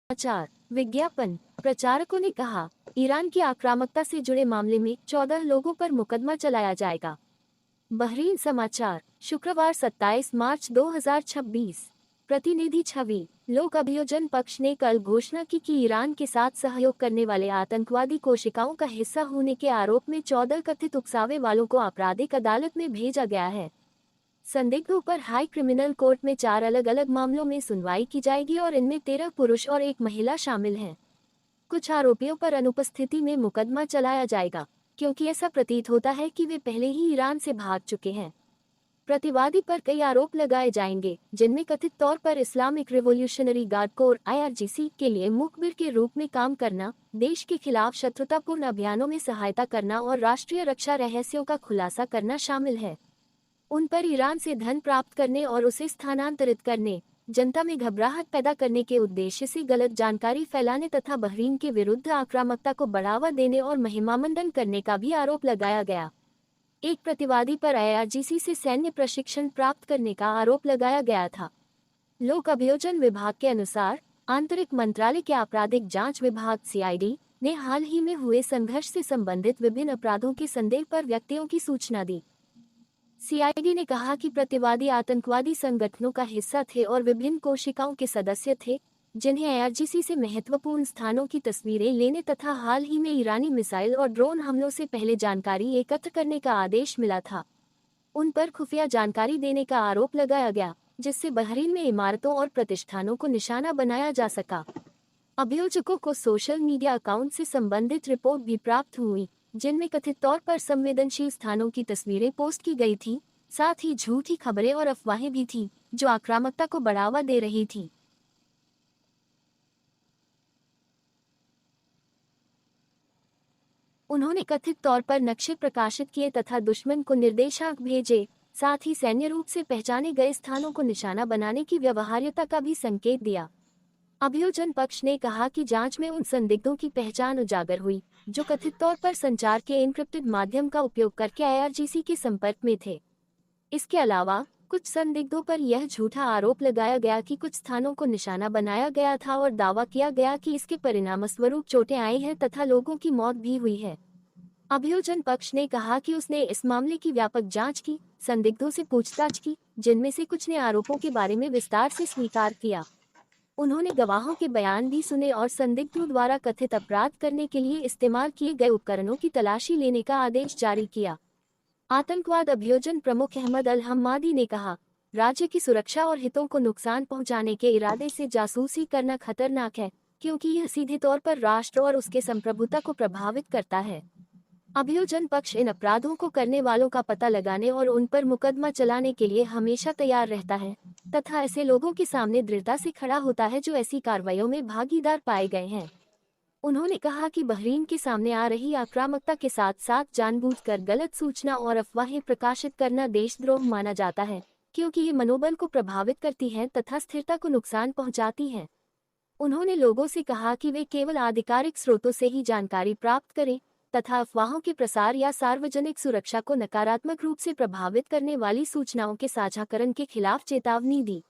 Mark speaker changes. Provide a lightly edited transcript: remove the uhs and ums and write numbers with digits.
Speaker 1: समाचार विज्ञापन प्रचारकों ने कहा, ईरान की आक्रामकता से जुड़े मामले में 14 लोगों पर मुकदमा चलाया जाएगा। बहरीन समाचार शुक्रवार 27 मार्च 2026। प्रतिनिधि छवि लोक अभियोजन पक्ष ने कल घोषणा की कि ईरान के साथ सहयोग करने वाले आतंकवादी कोशिकाओं का हिस्सा होने के आरोप में 14 कथित उकसावे वालों को आपराधिक अदालत में भेजा गया है। संदिग्धों पर हाई क्रिमिनल कोर्ट में 4 अलग अलग मामलों में सुनवाई की जाएगी और इनमें 13 पुरुष और 1 महिला शामिल हैं। कुछ आरोपियों पर अनुपस्थिति में मुकदमा चलाया जाएगा, क्योंकि ऐसा प्रतीत होता है कि वे पहले ही ईरान से भाग चुके हैं। प्रतिवादी पर कई आरोप लगाए जाएंगे, जिनमें कथित तौर पर Islamic revolutionary guard core (IRGC) के लिए मुखबिर के रूप में काम करना, देश के खिलाफ शत्रुतापूर्ण अभियानों में सहायता करना और राष्ट्रीय रक्षा रहस्यों का खुलासा करना शामिल है। उन पर ईरान से धन प्राप्त करने और उसे स्थानांतरित करने, जनता में घबराहट पैदा करने के उद्देश्य से गलत जानकारी फैलाने तथा बहरीन के विरुद्ध आक्रामकता को बढ़ावा देने और महिमामंडन करने का भी आरोप लगाया गया। एक प्रतिवादी पर IRGC से सैन्य प्रशिक्षण प्राप्त करने का आरोप लगाया गया था। लोक अभियोजन विभाग के अनुसार आंतरिक मंत्रालय के आपराधिक जांच विभाग CID ने हाल ही में हुए संघर्ष से संबंधित विभिन्न अपराधों के संदेह पर व्यक्तियों की सूचना दी। CID ने कहा कि प्रतिवादी आतंकवादी संगठनों का हिस्सा थे और विभिन्न कोशिकाओं के सदस्य थे, जिन्हें IRGC से महत्वपूर्ण स्थानों की तस्वीरें लेने तथा हाल ही में ईरानी मिसाइल और ड्रोन हमलों से पहले जानकारी एकत्र करने का आदेश मिला था। उन पर खुफिया जानकारी देने का आरोप लगाया गया, जिससे बहरीन में इमारतों और प्रतिष्ठानों को निशाना बनाया जा सका। अभियोजकों को सोशल मीडिया अकाउंट से संबंधित रिपोर्ट भी प्राप्त हुई, जिनमें कथित तौर पर संवेदनशील स्थानों की तस्वीरें पोस्ट की गई थीं, साथ ही झूठी खबरें और अफवाहें भी थीं, जो आक्रामकता को बढ़ावा दे रही थीं। उन्होंने कथित तौर पर नक्शे प्रकाशित किए तथा दुश्मन को निर्देशांक भेजे, साथ ही सैन्य रूप से पहचाने गए स्थानों को निशाना बनाने की व्यवहार्यता का भी संकेत दिया। अभियोजन पक्ष ने कहा कि जांच में उन संदिग्धों की पहचान उजागर हुई, जो कथित तौर पर संचार के एन्क्रिप्टेड माध्यम का उपयोग करके IRGC के संपर्क में थे। इसके अलावा कुछ संदिग्धों पर यह झूठा आरोप लगाया गया कि कुछ स्थानों को निशाना बनाया गया था और दावा किया गया कि इसके परिणामस्वरूप चोटें आई हैं तथा लोगों की मौत भी हुई है। अभियोजन पक्ष ने कहा कि उसने इस मामले की व्यापक जांच की, संदिग्धों से पूछताछ की, जिनमें से कुछ ने आरोपों के बारे में विस्तार से स्वीकार किया। उन्होंने गवाहों के बयान भी सुने और संदिग्धों द्वारा कथित अपराध करने के लिए इस्तेमाल किए गए उपकरणों की तलाशी लेने का आदेश जारी किया। आतंकवाद अभियोजन प्रमुख अहमद अल हम्मादी ने कहा, राज्य की सुरक्षा और हितों को नुकसान पहुंचाने के इरादे से जासूसी करना खतरनाक है, क्योंकि यह सीधे तौर पर राष्ट्र और उसके संप्रभुता को प्रभावित करता है। अभियोजन पक्ष इन अपराधों को करने वालों का पता लगाने और उन पर मुकदमा चलाने के लिए हमेशा तैयार रहता है तथा ऐसे लोगों के सामने दृढ़ता से खड़ा होता है जो ऐसी कार्रवाइयों में भागीदार पाए गए हैं। उन्होंने कहा कि बहरीन के सामने आ रही आक्रामकता के साथ साथ जानबूझकर गलत सूचना और अफवाहें प्रकाशित करना देशद्रोह माना जाता है, क्योंकि ये मनोबल को प्रभावित करती हैं तथा स्थिरता को नुकसान पहुंचाती हैं। उन्होंने लोगों से कहा कि वे केवल आधिकारिक स्रोतों से ही जानकारी प्राप्त करें तथा अफवाहों के प्रसार या सार्वजनिक सुरक्षा को नकारात्मक रूप से प्रभावित करने वाली सूचनाओं के साझाकरण के खिलाफ चेतावनी दी।